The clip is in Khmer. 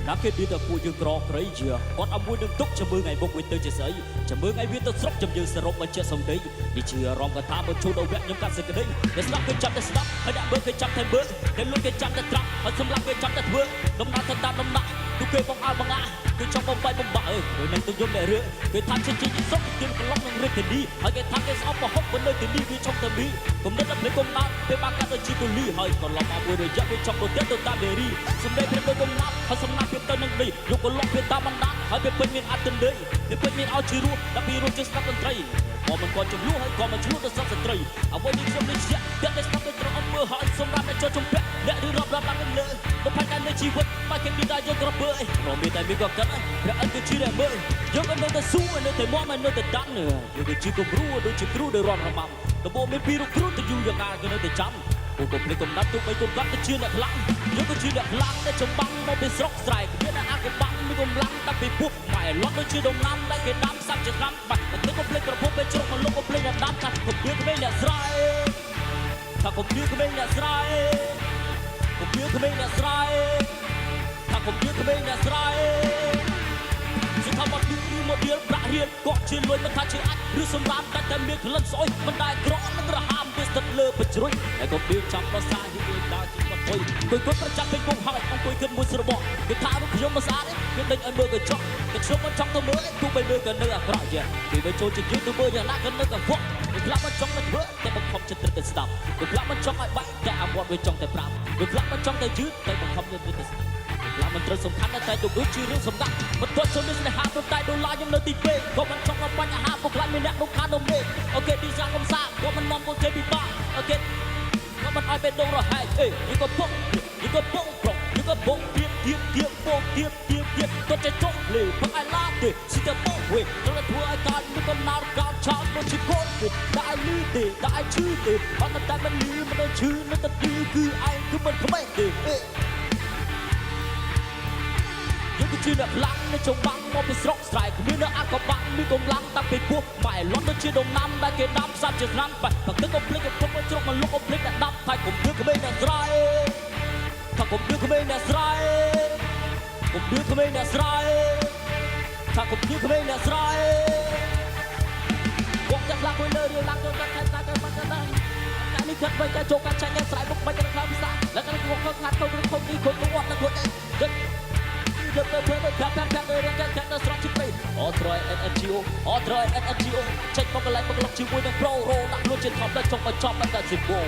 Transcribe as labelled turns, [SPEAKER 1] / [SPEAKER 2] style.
[SPEAKER 1] ណាគេឌីតែពួកយើងក្រក្រៃជាគាត់អមួយនឹងទុកចាំមើលថ្ងៃមុខវិញទៅជាស្អីចាំមើលថ្ងៃវាទៅស្រុកចាំយើងសរុបបញ្ជាក់សំដីនេះជារំកថាមកជួលដល់វគ្គខ្ញុំកាត់សេចក្តីតែស្ដាប់គេចាំតែស្ដាប់ហើយអ្នកមើលគេចាំតែមើលតែលួចគេចាំតែត្រាប់ហើយសម្រាប់គេចាំតែធ្វើដំណើរទៅតាមដំណាក់ទូគេបងអើបងអាគេចង់បំបាយបំបាក់ដូចនឹងទៅយំអ្នករឿងគេថាជាជីសុខគេកន្លងនឹងរឹកទេនេះហើយគេថាគេស្អប់ប្រហុកមិននៅទីនេះវាចង់ទៅនេះគំនិតតែភ្លេចគំណាត់ពេលបានកាត់ទៅជីកូលីហើយកន្លងមកមួយរយៈវាចង់ទៅទៅតាមមេរីសម្ដីព្រឹកទៅគំណាត់ហើយសំណាក់ទៅនឹងនេះយកកន្លងពេលតាមបណ្ដាហើយពេលពេញមានអត្តន័យពេលពេញមានអោជីរស់ដល់ពីរស់ជាស្ដាប់តន្ត្រីក៏មិនគាត់ចំនួនហើយក៏មិនឆ្លួតទៅសត្វស្ត្រីអ្វីនេះខ្ញុំនេះជាតែតែស្ដាប់ទៅត្រង់អំពើហើយសម្រាប់តែចូលជំពាក់អ្នកឬរាប់រាប់ឡើងលើទៅផែនការនៃជីវិតមកគេមានតែយកក្រពើរមានតែមានក៏កាត់ព្រះអិនគឺជាអ្នកមើលយកនៅតែស៊ូនៅតែមកនៅតែដាំយកទៅជាគំរូដូចជាគ្រូដែលរំរមាំដំបូងមានពីរគ្រូទៅយូរយ៉ាងណាគេនៅតែចាំពួកកុំភ្លេចកំណាត់ទុកបីកុំកាត់ទៅជាអ្នកខ្លាំងយកទៅជាអ្នកខ្លាំងដែលចម្បាំងមកពីស្រុកស្រែកមានអាកបាំងមានកម្លាំងតែពីពួកម៉ែលត់ដូចជាដំណាំដែលគេដាំសាប់ជាឆ្នាំបាត់តែកុំភ្លេចប្រភពពេលជ្រុកមកលោកកុំភ្លេចអ្នកដាំថាកុំភ្លេចក្មេងអ្នកស្រែថាកុំភ្លេចក្មេងអ្នកស្រែកុំភ្លេចក្មេងអ្នកស្រែថាកុំភ្លេចក្មេងអ្នកស្រែជាថាមកឌីមកឌីប្រាក់រៀនគាត់ជាលួយមិនថាជាអាចឬសម្រាប់តែមានក្លិនស្អុយមិនដែលក្រនឹងរហាមវាស្ទើរលើបជ្រុយតែក៏ឌីចាំប្រសាយីដើរជីវិតអុយគាត់ប្រចាំពេញពុកហើយអង្គុយគិតមួយស្របគេថារូបខ្ញុំមិនស្អាតទេគេដេញឲ្យមើលកញ្ចក់តែខ្ញុំមិនចង់ទៅមើលទោះបីមើលក៏នៅអាក្រក់ជាគេទៅចូលជាយឺតទៅមើលយ៉ាងណាក៏នៅកង្វក់គេខ្លះមិនចង់ទៅធ្វើតែបង្ខំចិត្តទៅស្ដាប់គេខ្លះមិនចង់ឲ្យបាក់តែអាមាត់វាចង់តែប្រាប់គេខ្លះមិនចង់ទៅយឺតតែបង្ខំចិត្តទៅស្ដាប់ឡាមិនត្រូវសំខាន់តែទៅដូចជារឿងសម្ដាប់មិនទាន់ចូលនេះស្នេហាទៅតែដុល្លារខ្ញុំនៅទីពេកក៏មិនចង់មកបញ្ហាពុកខ្លាចមានអ្នករំខានដល់មេអូខេឌីសាកំសាក៏មិននាំពួកគេពិបាកអូខេក៏មិនឲ្យបេះដូងរហែកយីក៏ពុកយីក៏ពុកប្រុកយីក៏ពុកទៀតពុកទៀតក៏ចេះចុកលេផឹកអាឡាទេស៊ីតែពុកវិញត្រូវធ្វើឲ្យកើតមានកំណត់កោតឆោតដូចជាកូនទេតែលឺទេតែឈឺទេអត់តែមិនលឺមិនឈឺនៅតែទីគឺឯងគឺមិនក្មេងទេយើងគឺជាអ្នកខ្លាំងនៅចំបាំងមកពីស្រុកស្រែគ្មាននៅអាកបាំងមានកម្លាំងតាំងពីពោះម៉ែលន់ដូចជាដំណាំដែលគេដាំសាប់ជាឆ្នាំបែបទឹកក៏ភ្លេចក៏ពុកមកជ្រុកមកលុកក៏ភ្លេចអ្នកដាប់ថាកុំឌឺក្មេងអ្នកស្រែថាកុំឌឺក្មេងអ្នកស្រែកុំឌឺក្មេងអ្នកស្រែថាកុំឌឺក្មេងអ្នកស្រែវងចាក់ខ្លាំងមួយលើរឿងឡើងទៅកាត់តែទៅបាត់ទៅនេះកាត់បីតែចូលកាត់ចាញ់អ្នកស្រែបុកបាច់ទៅខ្លាំងពិសាแล้วก็វងខឹងខាត់ទៅក្នុងគុំនេះគុំវត្តទៅខ្លួនឯងយកទៅធ្វើដូចកាត់ទៅរឿងកាត់ទៅស្រត់ជិះពេកអត់ត្រយ NGO អត់ត្រយ NGO ចេញមកកន្លែងមកលុកជាមួយនឹងប្រូរ៉ូដាក់ខ្លួនជាថប់ដល់ចុងបញ្ចប់តែស៊ីបូ